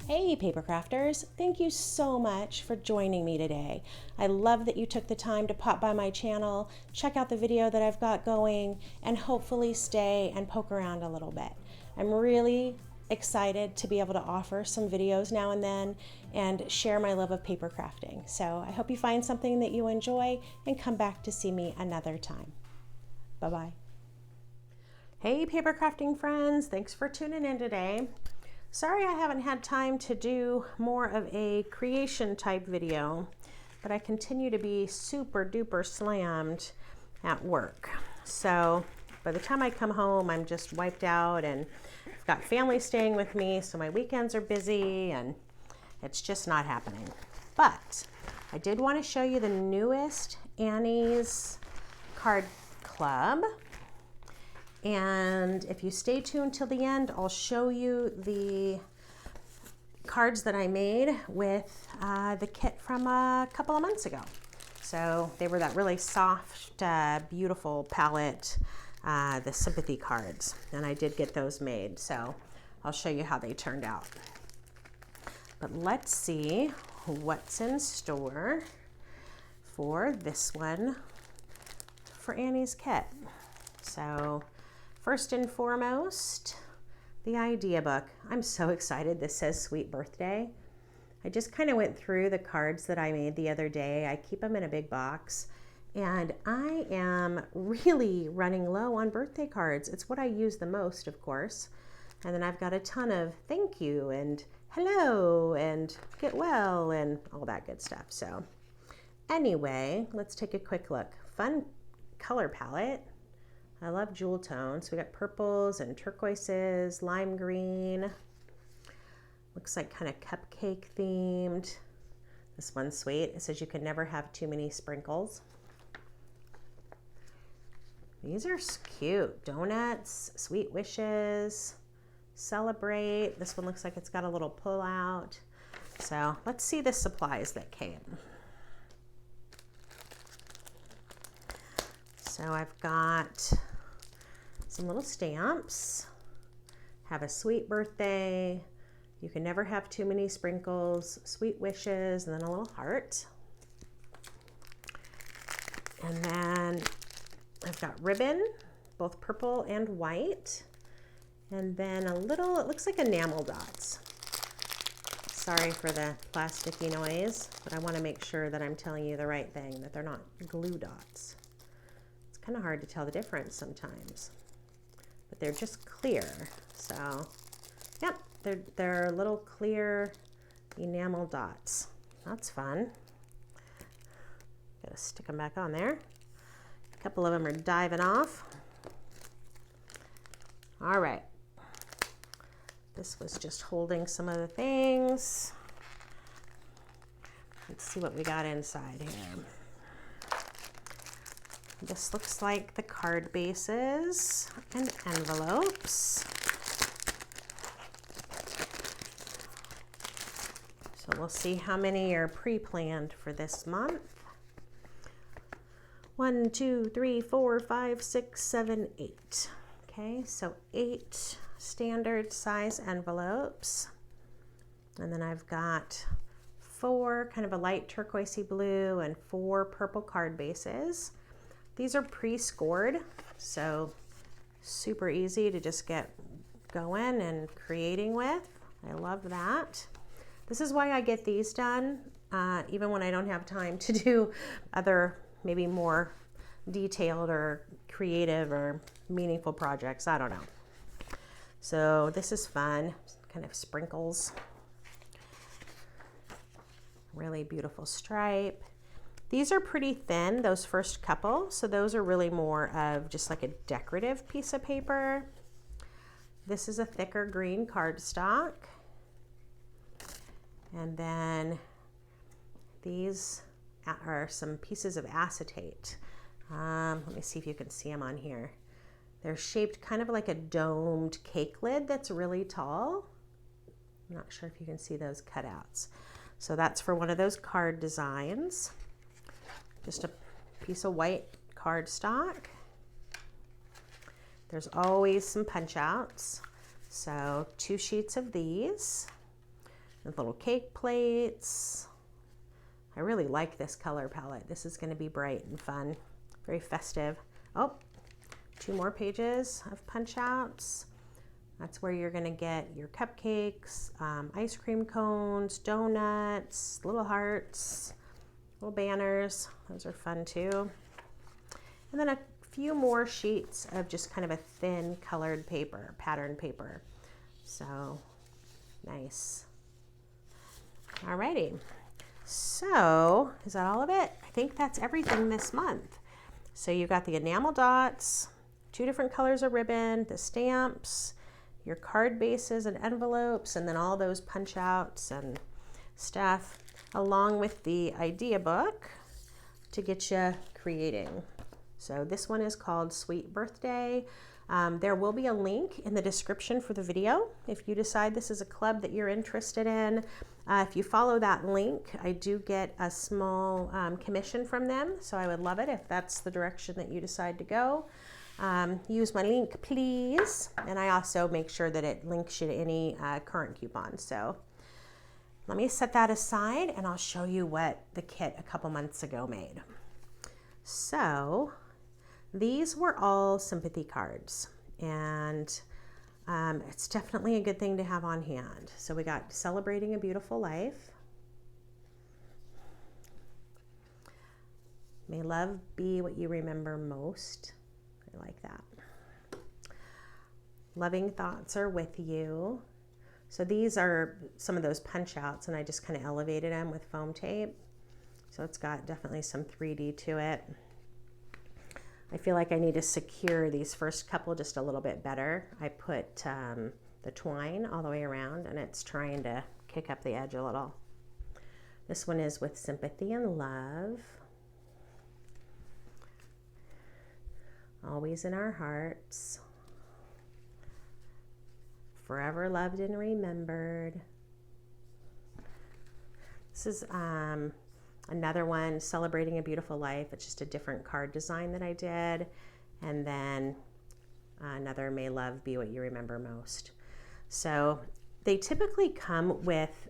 Hey paper crafters, thank you so much for joining me today. I love that you took the time to pop by my channel, check out the video that I've got going, and hopefully stay and poke around a little bit. I'm really excited to be able to offer some videos now and then and share my love of paper crafting. So I hope you find something that you enjoy and come back to see me another time. Bye-bye. Hey paper crafting friends, thanks for tuning in today. Sorry I haven't had time to do more of a creation type video, but I continue to be super duper slammed at work. So by the time I come home, I'm just wiped out, and I've got family staying with me, so my weekends are busy and it's just not happening. But I did want to show you the newest Annie's card club. And if you stay tuned till the end, I'll show you the cards that I made with the kit from a couple of months ago. So they were that really soft, beautiful palette, the sympathy cards, and I did get those made. So I'll show you how they turned out. But let's see what's in store for this one for Annie's kit. So first and foremost, the idea book. I'm so excited. This says Sweet Birthday. I just kind of went through the cards that I made the other day. I keep them in a big box, and I am really running low on birthday cards. It's what I use the most, of course. And then I've got a ton of thank you and hello and get well and all that good stuff. So anyway, let's take a quick look. Fun color palette. I love jewel tones. We got purples and turquoises, lime green. Looks like kind of cupcake themed. This one's sweet. It says you can never have too many sprinkles. These are cute. Donuts, sweet wishes, celebrate. This one looks like it's got a little pull out. So let's see the supplies that came. So I've got some little stamps, have a sweet birthday, you can never have too many sprinkles, sweet wishes, and then a little heart. And then I've got ribbon, both purple and white, and then a little, it looks like enamel dots. Sorry for the plasticky noise, but I want to make sure that I'm telling you the right thing, that they're not glue dots. Kind of hard to tell the difference sometimes, but they're just clear. So yep, they're little clear enamel dots. That's fun. Gotta stick them back on there. A couple of them are diving off. All right, this was just holding some of the things. Let's see what we got inside here. This looks like the card bases and envelopes. So we'll see how many are pre-planned for this month. 1, 2, 3, 4, 5, 6, 7, 8. Okay, so 8 standard size envelopes. And then I've got 4 kind of a light turquoisey blue and 4 purple card bases. These are pre-scored, so super easy to just get going and creating with. I love that. This is why I get these done, even when I don't have time to do other, maybe more detailed or creative or meaningful projects. I don't know. So this is fun, kind of sprinkles. Really beautiful stripe. These are pretty thin, those first couple, so those are really more of just like a decorative piece of paper. This is a thicker green cardstock. And then these are some pieces of acetate. Let me see if you can see them on here. They're shaped kind of like a domed cake lid that's really tall. I'm not sure if you can see those cutouts. So that's for one of those card designs. Just a piece of white cardstock. There's always some punch outs. So 2 sheets of these. with little cake plates. I really like this color palette. This is going to be bright and fun, very festive. Oh, 2 more pages of punch outs. That's where you're going to get your cupcakes, ice cream cones, donuts, little hearts, little banners. Those are fun too. And then a few more sheets of just kind of a thin colored paper, pattern paper. So nice. Alrighty. So is that all of it? I think that's everything this month. So you've got the enamel dots, 2 different colors of ribbon, the stamps, your card bases and envelopes, and then all those punch outs and stuff, along with the idea book to get you creating. So this one is called Sweet Birthday. There will be a link in the description for the video if you decide this is a club that you're interested in. If you follow that link, I do get a small commission from them, so I would love it if that's the direction that you decide to go. Use my link, please. And I also make sure that it links you to any current coupons. So let me set that aside and I'll show you what the kit a couple months ago made. So these were all sympathy cards, and it's definitely a good thing to have on hand. So we got Celebrating a Beautiful Life. May love be what you remember most. I like that. Loving thoughts are with you. So these are some of those punch outs, and I just kind of elevated them with foam tape. So it's got definitely some 3D to it. I feel like I need to secure these first couple just a little bit better. I put the twine all the way around, and it's trying to kick up the edge a little. This one is with sympathy and love. Always in our hearts. Forever loved and remembered. This is another one, Celebrating a Beautiful Life. It's just a different card design that I did. And then another, May love be what you remember most. So they typically come with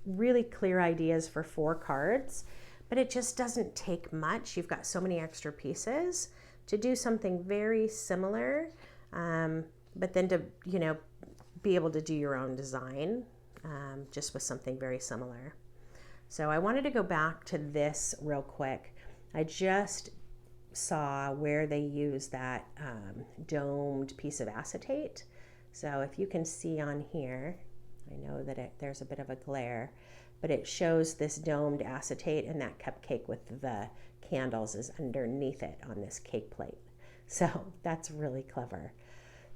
really clear ideas for 4 cards, but it just doesn't take much. You've got so many extra pieces to do something very similar, but then to, be able to do your own design just with something very similar. So I wanted to go back to this real quick. I just saw where they use that domed piece of acetate. So if you can see on here, I know that there's a bit of a glare, but it shows this domed acetate, and that cupcake with the candles is underneath it on this cake plate. So that's really clever.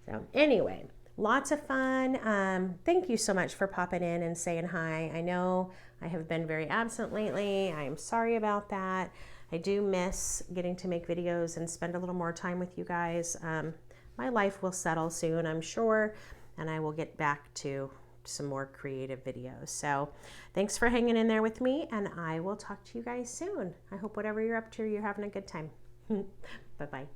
So anyway, lots of fun. Thank you so much for popping in and saying hi. I know I have been very absent lately. I am sorry about that. I do miss getting to make videos and spend a little more time with you guys. My life will settle soon, I'm sure, and I will get back to some more creative videos. So thanks for hanging in there with me, and I will talk to you guys soon. I hope whatever you're up to, you're having a good time. Bye-bye.